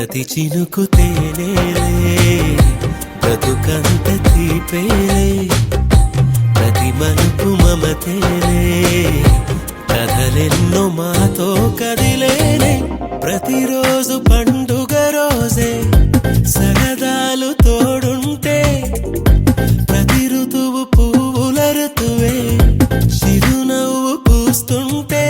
ప్రతి చినుకు తేనేలే బ్రతుకంత తీపేలే ప్రతి మలుపు మమతేలే కథలెన్నో మాతో కదిలేనే ప్రతిరోజు పండుగ రోజే సరదాలు తోడుంటే ప్రతి ఋతువు పువ్వుల ఋతువే చిరునవ్వు పూస్తుంటే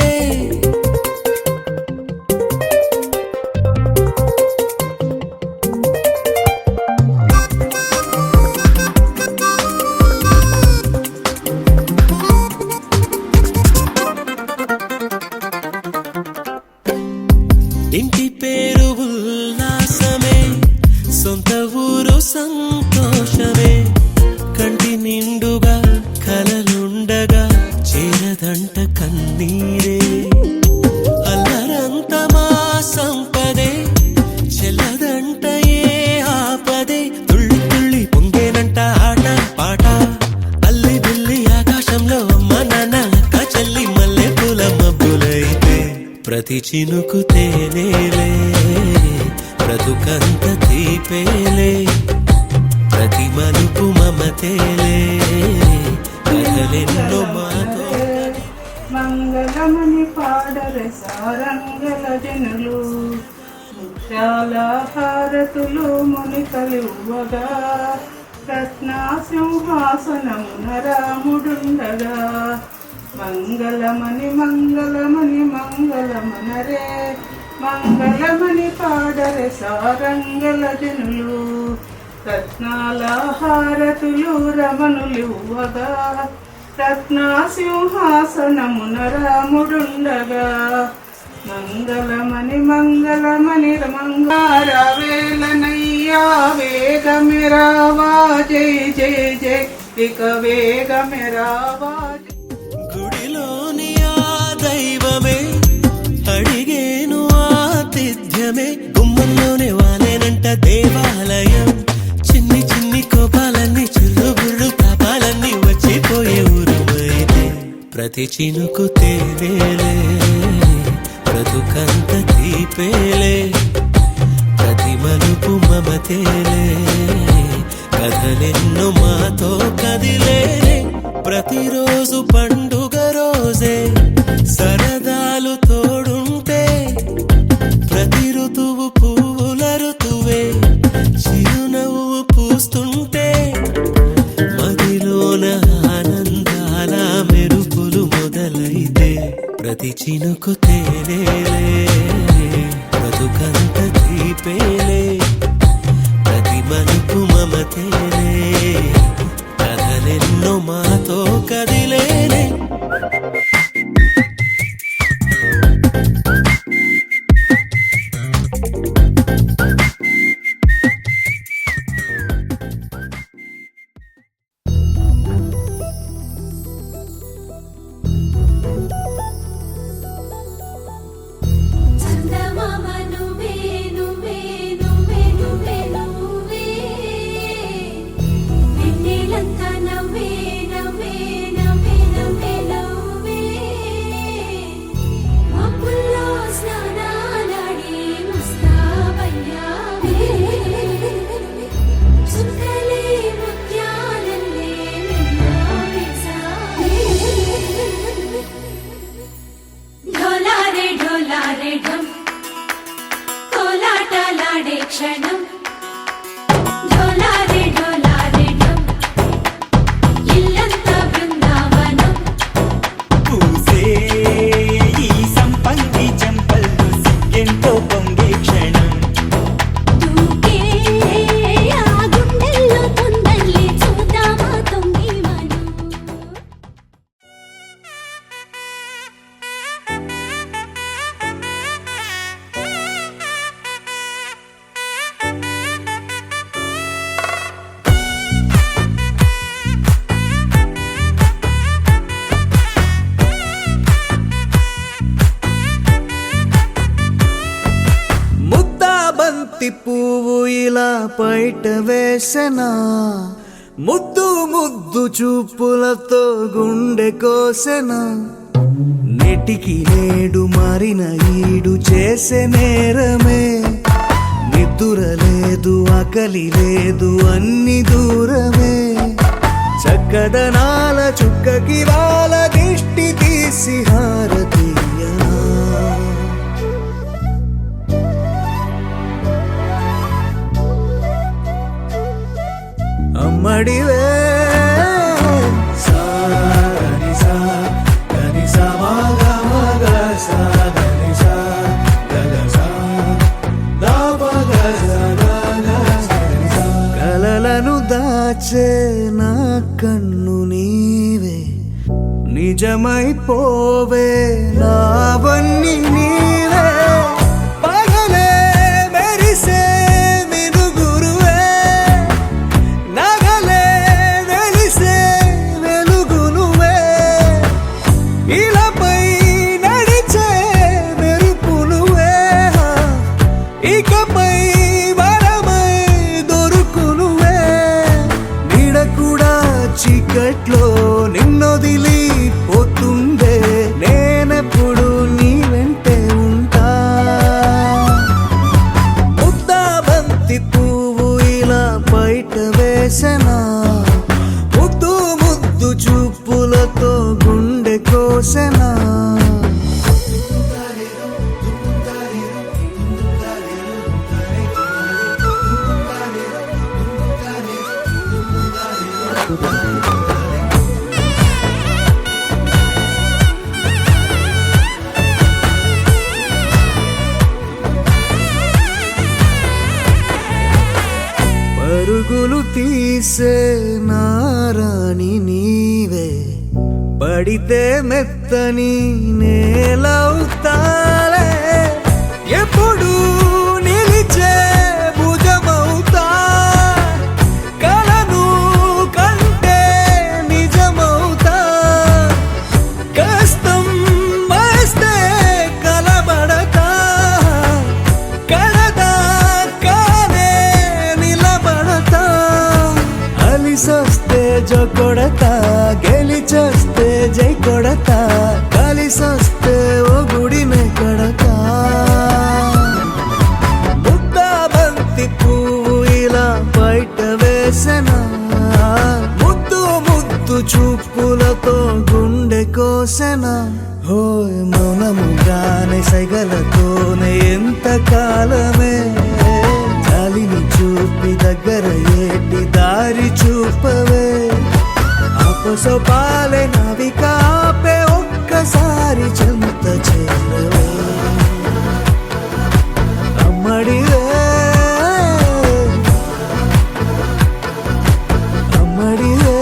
ఇంటి పేరు ఉల్లాసమే సొంత ఊరు ప్రతి చినుకు తేనేలే, బ్రతుకంత తీపేలే, ప్రతి మలుపు మమతేలే, కథలెన్నో మాతో. మంగళమని పాడరే సారంగల జనులు, ముత్యాల హారతులు మునికలివ్వగా, రత్నా సింహాసనమున రాముడుండగా. మంగళమని మంగళమని మంగళమనరే, మంగళమని పాడరే సారంగల జనులు, రత్నాల హారతులు రమణులివ్వగా, రత్నా సింహాసనమున రాముడుండగా. మంగళమని మంగళమని మంగారవేలనయ్యా, వేగమిరావా జై జై జై, ఇక వేగమిరావా. గుడిలోని ఆ దైవమే అడిగేను ఆతిథ్యమే, గుమ్మంలోనే వాలేనంట దేవాలయం. చిన్ని చిన్ని కోపాలన్నీ చిల్లుబుర్రు తాపాలన్నీ వచ్చిపోయే ఊరుమైతే, ప్రతి చినుకు తేనేలే, బ్రతుకంత తీపేలే, ప్రతి మలుపు మమతేలే, కథలెన్నో మాతో కదిలేలే. ప్రతిరోజు పండుగ రోజే, సరదాలు తోడుంటే, ప్రతి ఋతువు పువ్వుల ఋతువే, చిరునవ్వు పూస్తుంటే, మదిలోన ఆనందాల మెరుపులు మొదలైతే, ప్రతి చినుకు తేనేలే, బ్రతుకంత తీపేలే, ప్రతి మలుపు మమతేలే, కథలెన్నో మాతో కదిలేలే. చందమామ నువ్వే నువ్వే నువ్వే నువ్వే నువ్వే, వెన్నెలంతా నవ్వే నవ్వే నవ్వే నవ్వే నవ్వే, మబ్బుల్లో స్నానాలాడి ముస్తాబయ్యావే, చుక్కలే ముత్యాలల్లే మెన్నావేశావే. ढोलारे ढोलारे ढम, कोलाटलाडे क्षणं, ढोलारे ढोलारे ढम, इल्लंता बृंदावनं. పూసే ఈ సంపంగి చెంపల్లో సిగ్గెంతో పొంగే క్షణం, దూకే ఆ గుండెల్లో తొందల్లి చూద్దామా తొంగి మనం. ముద్దా బంతి పువ్వు ఇలా బయట వేసెనా, ముద్దు ముద్దు చూపులతో గుండె కోసెనా, నెటికి నేడు మారిన ఈడు చేసే నేరమే, నిద్దుర లేదు ఆకలి లేదు అన్ని దూరమే, చక్కదనాల చుక్కకి వాళ్ళ దిష్టి తీసి హారతీయనా. అమ్మడివే సాని సా గని సా మగ మగ సా గని సా గగ సా దా పగ సా గగ సని సా. కలలను దాచే నా కన్ను నీవే, నిజమైపోవే నావన్నీ నీవే, పగలే మెరిసే మినుగురువే, నగలే వెలిసే వెలుగునువే, ఇలాపై నడిచే మెరుపునువే, ఇకపై వరమై దొరుకునువే, నీడ కూడా చీకట్లో నిన్నొదిలి పోతుందే, నేనెప్పుడు నీ వెంటే పరుగులు తీసే నారాణి నీవే, పడితే మెత్తని నేలవుతాలే, ఎప్పుడు నిలిచే భుజమవుతా, కలను కంటే నిజమవుతా, కష్టం వస్తే కలబడతా, కడదాకానే నిలబడతా, అలిసొస్తే జో కొడతా, గెలిచొస్తే జై కొడతా, కలిసొస్తే ఓ గుడినే కడతా. ముద్దా బంతి పువ్వు ఇలా బయట వేసెనా, ముద్దు ముద్దు చూపులతో గుండె కోసెనా, హోయ్ మౌనముగానే సైగలతోనే ఎంత కాలమే, జాలిని చూపి దగ్గర ఏటి దారి చూపవే, అపసోపాలే నవికాపే ఒక్కసారి చెంత చేరవే, అమ్మడివే అమ్మడివే.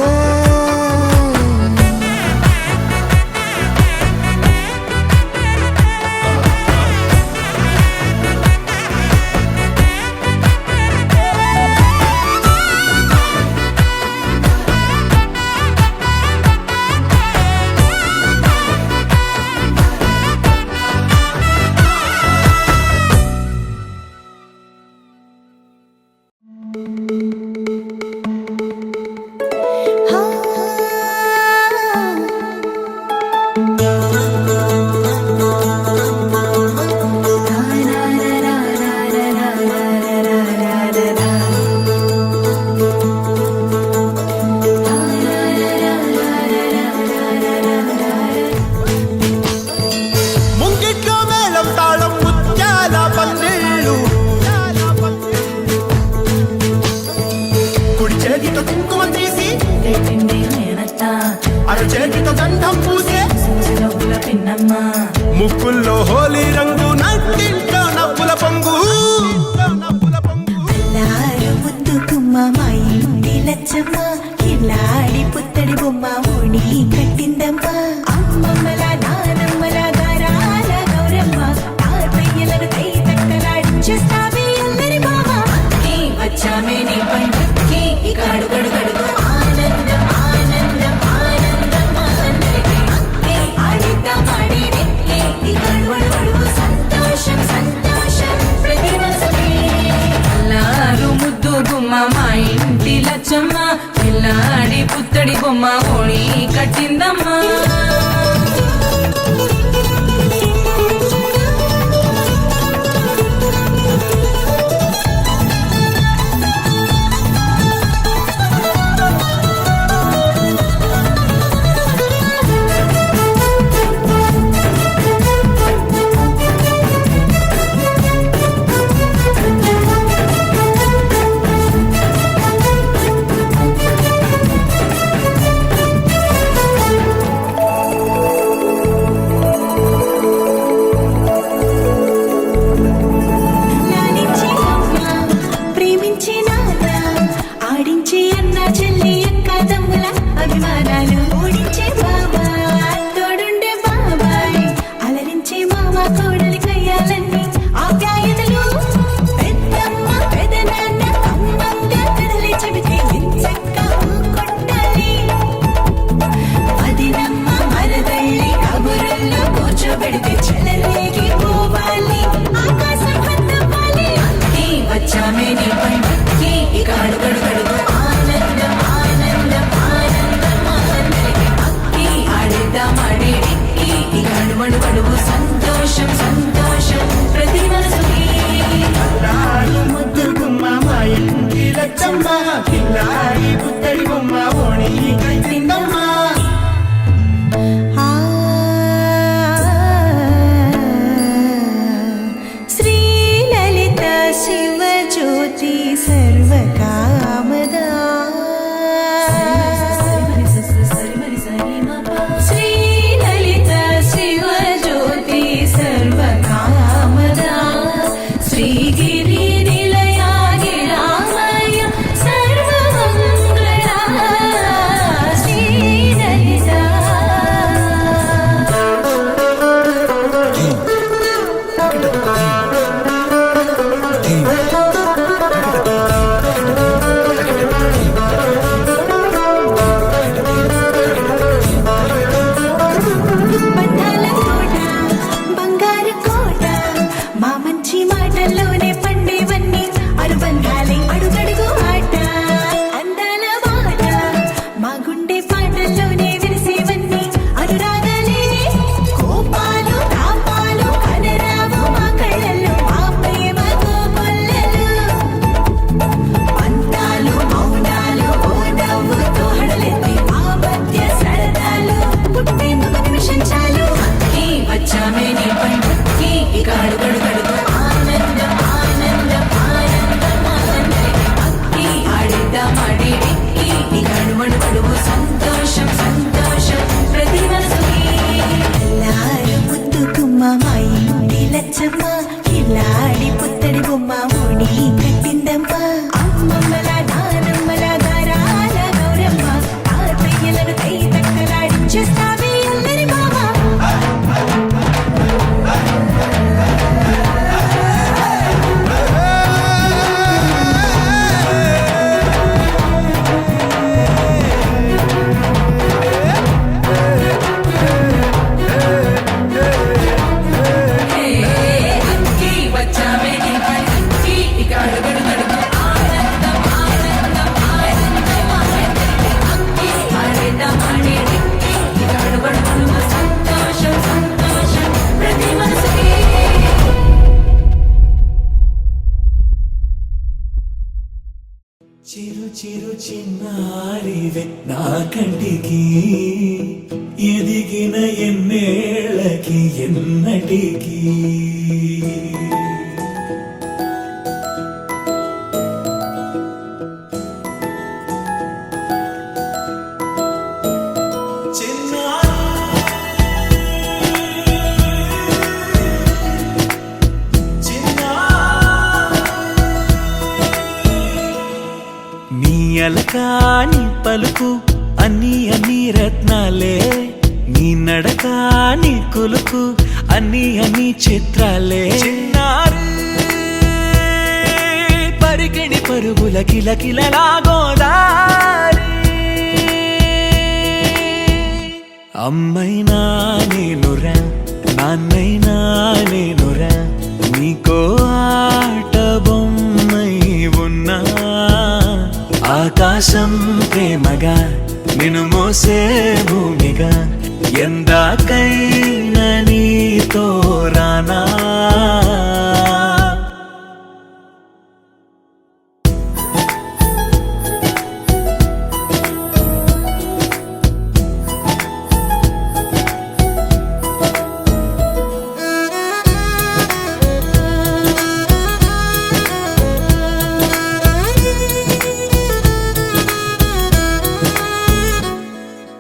ముంగిట్లో మేళం తాళం ముత్యాల పందిళ్ళు, కుడి చేతితో కుంకుమ తీసి అర చేతితో గంధం పూసే, ముక్కుల్లో హోలీ రంగు, నట్టింట్లో నవ్వుల పొంగు. ముద్దు గుమ్మ మా ఇంటి లచ్చమ్మ, కిల్లాడి పుత్తడి బొమ్మ ఓడి కట్టిందమ్మ, అమ్మమ్మల నానమ్మల గారాల గౌరమ్మ, తాతయ్యలను కై తక్కలాడించేస్తావే అల్లరి మామ, వచ్చామే నీ పండుకి ఇక అడుగడుగడుగు ఆనందం ఆనందం ఆనందం అందరికీ, ఆడిద్దాం ఆడిరే ఇక అడుగడుగడుగు సంతోషం సంతోషం ప్రతి మనసుకి. అల్లారు ముద్దు గుమ్మ మా ఇంటి లచ్చమ్మ, పిల్లాడి పుత్తడి బొమ్మ ఓడి కట్టిందమ్మా. లాలించి అమ్మ, ప్రేమించి నాన్న, ఆడించి అన్న చెల్లి అక్క తమ్ముల అభిమానాలు, ఓడించే బాబా తోడుండే బాబాయ్, అలరించే మామ కోడలి కయ్యాలన్నీ ఆప్యాయతలు, పెద్దమ్మ పెదనాన్న అమ్మంగా కదలి చెబితే ఎంచక్కా కొట్టాలి, వదినమ్మ మరదళ్ళి కబురుల్లో కూర్చోబెడితే చెలరేగి పోవాలి, ఆకాశం హద్దవ్వాలి, వచ్చామే నీ పండుకి ఇక అడుగడుగడుగు ఆనందం ఆనందం ఆనందం అందరికీ, అక్కి ఆడిద్దాం ఆడేడి ఇక అడుగడుగడుగు సంతోషం సంతోషం ప్రతి మనసుకి. ముద్దు గుమ్మ మా ఇంటి లచ్చమ్మ, కిల్లాడి పుత్తడి బొమ్మ ఓడి కట్టిందమ్మా. శ్రీ లలిత శివ జ్యోతి చిరు చిరు చిన్నారివే నా కంటికి ఎదిగిన ఎన్నేళ్ళకి ఎన్నటికి నీ అలకాని పలుకు అన్ని అన్ని రత్నాలే నీ నడకాని కులుకు అన్ని అన్ని చిత్రాలే చిన్నారు పరికిణి పరుగుల కిలకిలలాగోదారి అమ్మైనా నేనురా నాన్నైనా నేనురా నీకో ఆట బొమ్మై ఉన్నా ఆకాశం ప్రేమగా నిన్ను మోసే భూమిగా ఎందాకైనా నీతో రానా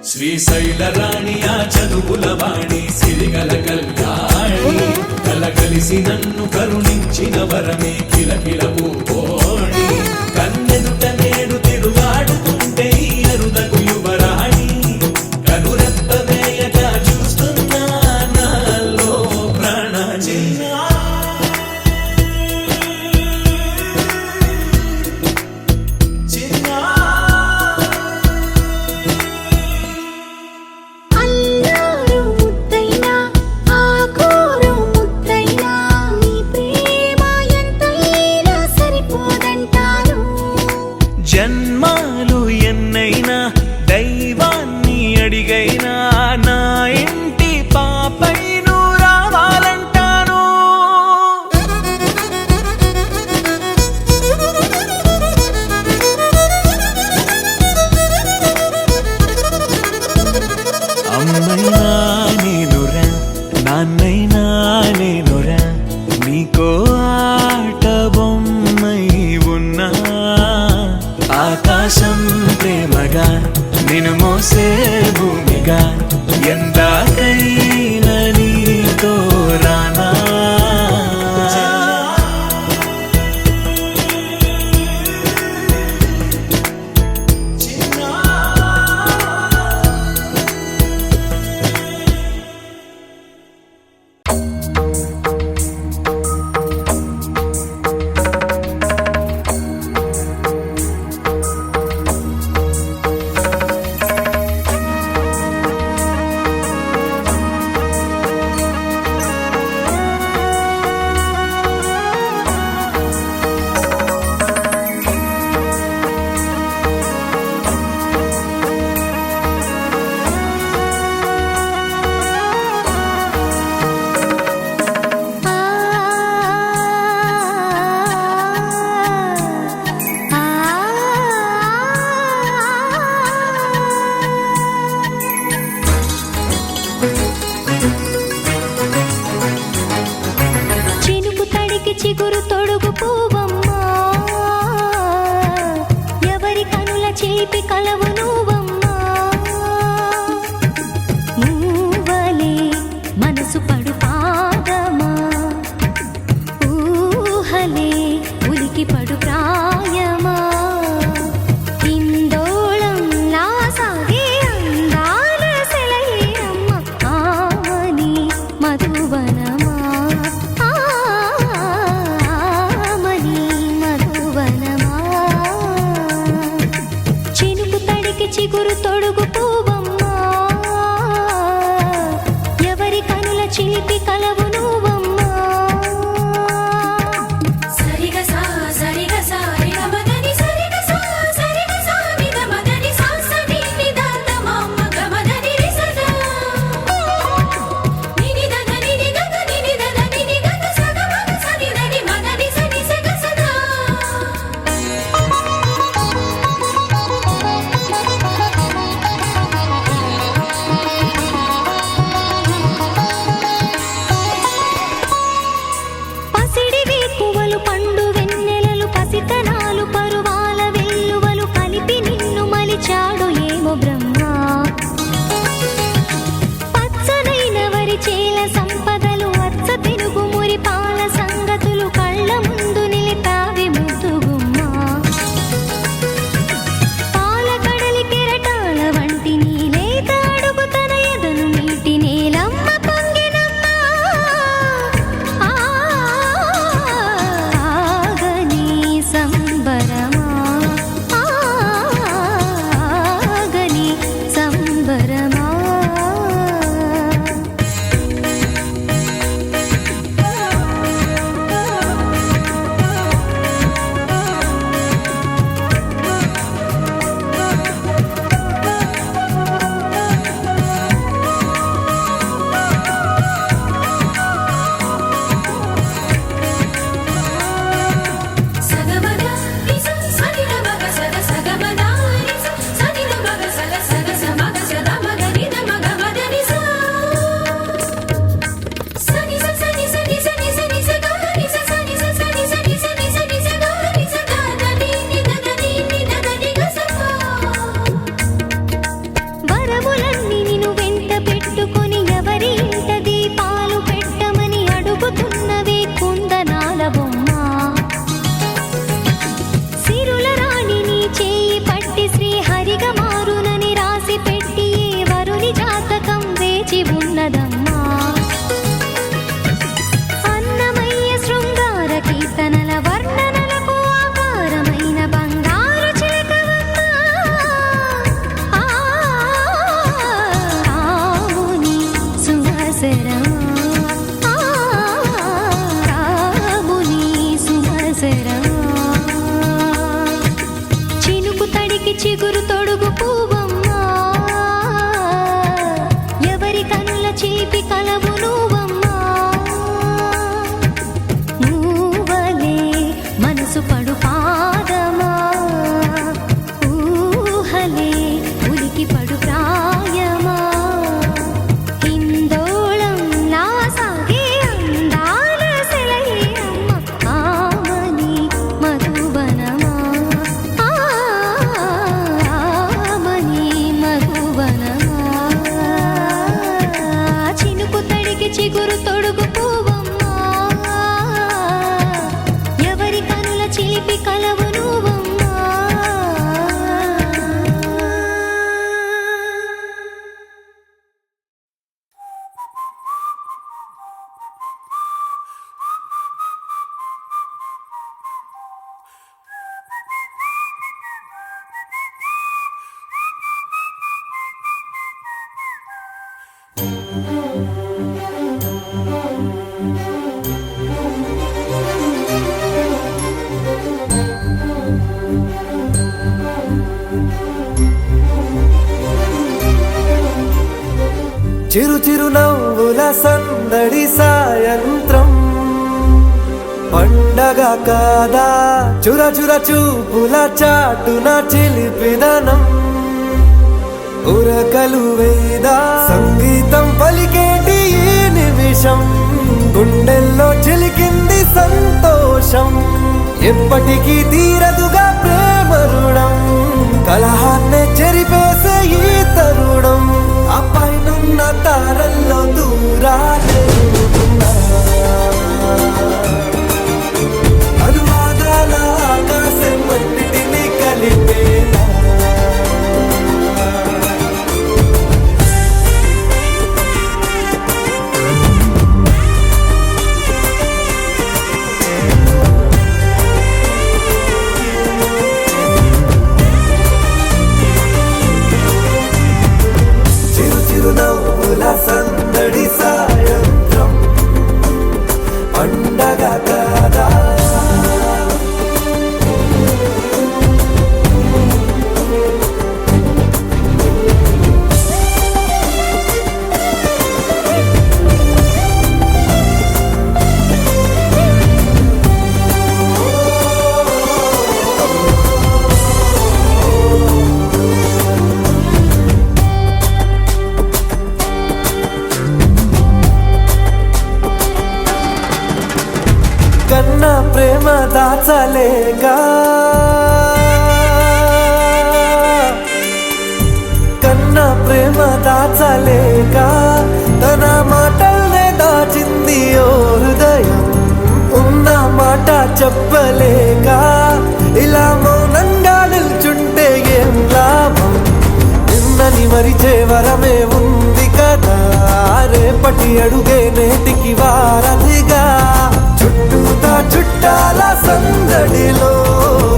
శ్రీశైల రాణియా చదువుల వాణి సిరిగల కల్యాణి కలగలిసి నన్ను కరుణించిన వరమే కిలకిల పూకోణి కన్నెదుట నేడు తిరుగాడుతుంటే ఈ అరుదకు యువరాణి కనురెప్ప వేయక చూస్తున్నా నాలో ప్రాణ చిన్నా అల్లారు ముద్దైనా ఆకోరు ముద్దైనా నీ ప్రేమ ఎంతైనా సరిపోదంటారు జన్మాలు ఎన్నైనా దైవాన్ని అడిగైనా నా ఇంటి పాపై నువ్వు రావాలంటాను అమ్మైనా నేనురా నాన్నైనా నేనురా నీకో ఆట బొమ్మై ఉన్నా ఆకాశం ప్రేమగా నిన్ను మోసే భూమిగా ఎందాకైనా నీతో రానా చిగురు తొడుగు పువ్వమ్మా ఎవరి కనుల చీపి కలవు నువ్వమ్మా మూవలే మనసు పడు పాదమా ఊహలే ఉలికి పడు ప్రాయమా హిందోళం నా సాగే అందాల సెలయేరమ్మ ఆమని మధువనమా ఆమని మధువనమా చినుకు తడికి చిగురు తొడుగు పువ్వమ్మా ఎవరి కనుల చిలిపి కలవు నువ్వమ్మా చిరు చిరు నవ్వుల సందడి సాయంత్రం పండగ కాదా చుర చుర చూపుల చాటున చిలిపిదనం ఉరకలు వేదా సంగీతం పలికేటి ఈ నిమిషం గుండెల్లో చిలికింది సంతోషం ఎప్పటికీ తీరదుగా ప్రేమ రుణం కలహాన్నే చెరిపేసే ఈ తరుణం ఆ పైనున్న తారల్లో దూరాలే అనువాదాల ఆకాశం అన్నిటినీ కలిపేలా చిరు చిరు నవ్వుల సందడి సాయంత్రం పండగ కాదా కన్నా ప్రేమ దాచలేక కన్నా ప్రేమ దాచలేక తన మాటల్నే దాచింది ఓ హృదయం ఉన్న మాట చెప్పలేక ఇలా మౌనంగా నిల్చుంటే ఏం లాభం నిన్నని మరిచే వరమే ఉంది కదా రేపటి అడుగే నేటికి వారధిగా చుట్టూతా చుట్టాల సందడిలో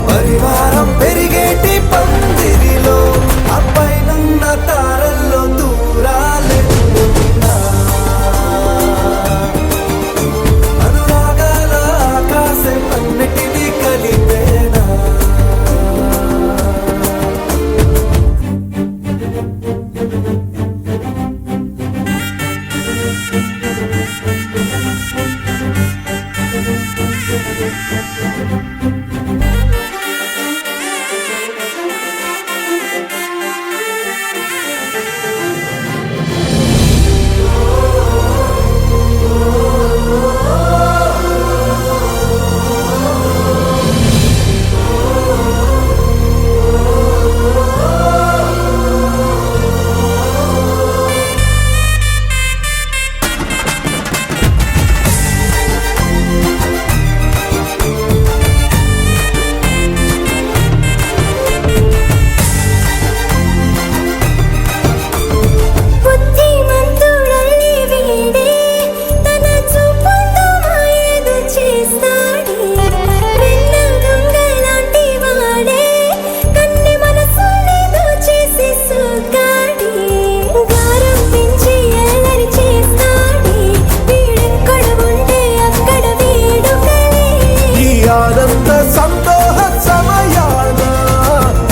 పరివారం పెరిగేటి పందిరిలో అప్పైనున్న తారల్లో దూరాలే అనురాగాల ఆకాశం అన్నిటినీ కలిపేనా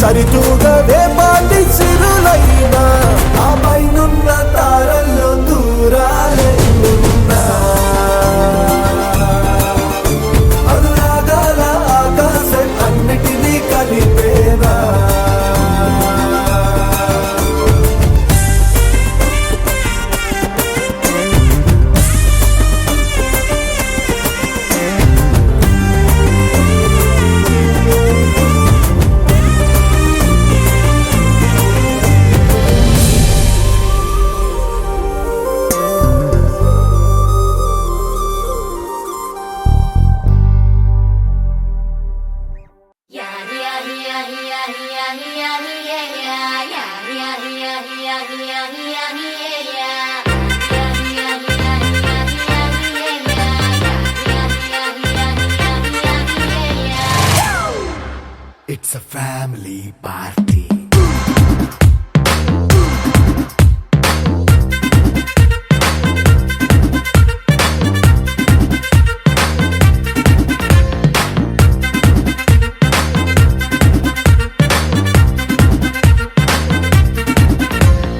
సరితూగదే పాటి సిరులైనా ఆ పైనున్న తారల్లో దూరాలెన్నున్నా అనురాగాల ఆకాశం అన్నిటినీ కలిపేనా It's a family party.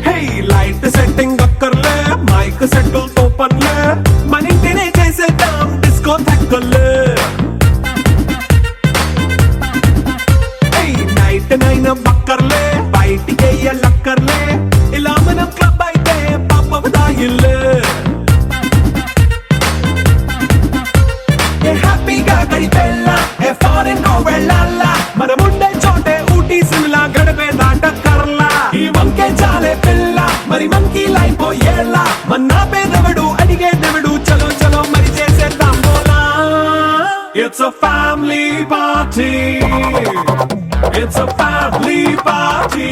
Hey, light setting అక్కర్లే మైక్ సెట్టుల్ తో పనిలే మన ఇంటినే చేసేద్దాం డిస్కో థెక్కలే నైట్ నైన్ బక్కర్లే బయటికి లక్కర్లే ఇలా మనం క్లబ్ అయితే పాపదాయిల్లే హ్యాపీగా గడిపెల్లా ఏ ఫారెన్ కో వెళ్ళాలా మనముండే చోటే ఊటీ సిమ్లా గడిపే దాటక్కర్లా ఈ వంకే చాలే పిల్ల మరి మంకీ లైఫ్ ఏళ్ళ మన్నా పేదవడు అడిగేదెవడు చలో చలో మరి చేసేద్దాం బోలా It's a family party. It's a family party.